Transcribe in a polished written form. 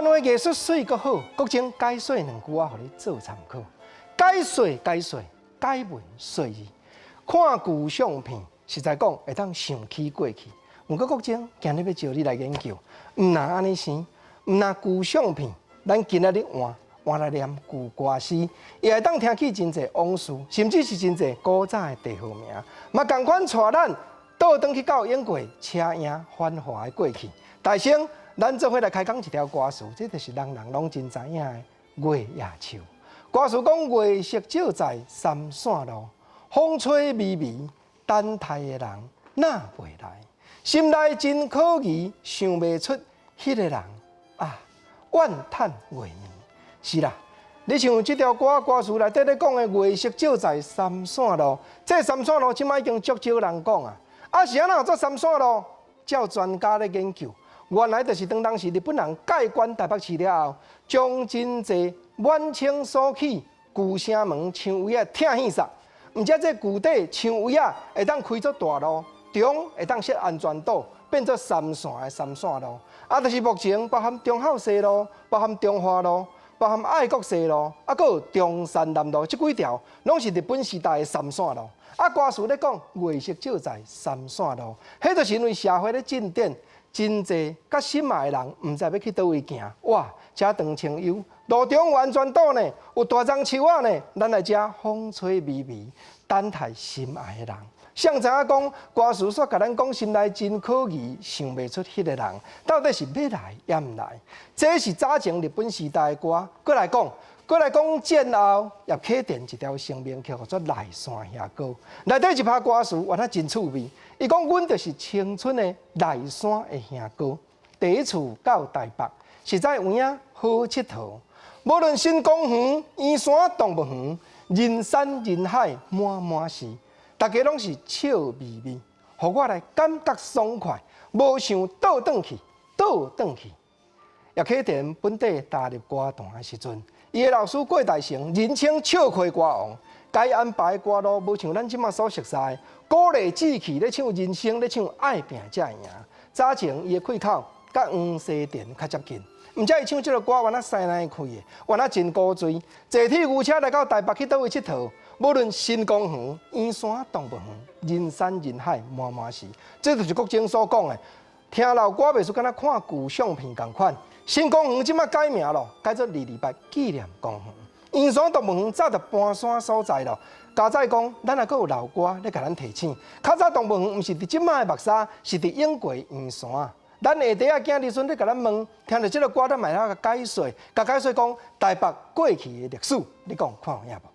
话艺术水阁好，国情解说两句啊，互你做参考。解说，解文说意，看旧相片，实在讲会当想起过去。不过国情今日要招你来研究，毋若安尼生，毋若旧相片，咱今仔日换来念旧歌诗，也会当听起真侪往事，甚至是真侪古早的地号名，嘛共款带咱倒转去到演过车影繁华的过去。大声，咱做伙来开讲一条歌词，这就是人人拢真知影的《月夜愁》。歌词讲月色照在三线路，风吹微微，等待的人哪袂来？心内真可疑，想袂出迄个人啊，怨叹月年。是啦，你像这条歌词内底咧讲的月色照在三线路，这三线路即摆已经足少人讲啊。啊是安怎做三线路？照专家咧研究，原来就是当时日本人盖棺台北市了后，将真侪满清所起旧城门墙围啊拆现煞，毋则这旧底墙围啊会当开做大路，中会当设安全岛，变做三线的三线路。啊，就是目前包含忠孝西路、包含中华路、包含爱国西路，啊，还有中山南路，这几条拢是日本时代的三线路。啊，歌词咧讲月色照在三线路，迄就是因为社会咧进展，真侪甲心爱的人毋知要去倒位行，哇，车长清幽，路中有安全岛呢，有大樟树啊呢，咱来遮风吹微微，等待心爱的人。谁知影讲歌词煞甲咱讲心内真可疑，想袂出迄个人到底是要来也毋来。这是早前日本时代的歌，过来讲战后叶启田一条成名曲，叫做《内山下歌》。内底一拍歌词，原来真趣味。伊讲阮就是青春的内山的下歌，第一次到台北，实在有影好佚佗。无论新公园、圆山、动物园，人山人海满是。大家拢是笑眯眯，互我来感觉爽快，无想倒转去。叶启田本地踏入歌坛的时阵，伊的老师郭大成人称笑跬歌王，该安排的歌路无像咱即马所熟悉的，鼓励志气咧唱人生，咧唱爱拼才会赢。早前伊的开口甲黄西田较接近。毋则伊唱即个歌，原来西南开的，原来真古锥。坐铁牛车来到台北去倒位佚佗，无论新公园、圆山、动物园，人山人海满是。这就是国情所讲的，听老歌袂输敢若看旧相片共款。新公园即摆改名咯，改做228纪念公园。圆山动物园早就搬山所在咯。加载讲，咱还阁有老歌咧，甲咱提醒。较早动物园毋是伫即摆的目沙，是伫永过圆山。咱下底仔囝儿孙咧，甲咱问，听到即个歌，咱卖哪个解说？甲解说讲台北过去的历史，你讲看有影无？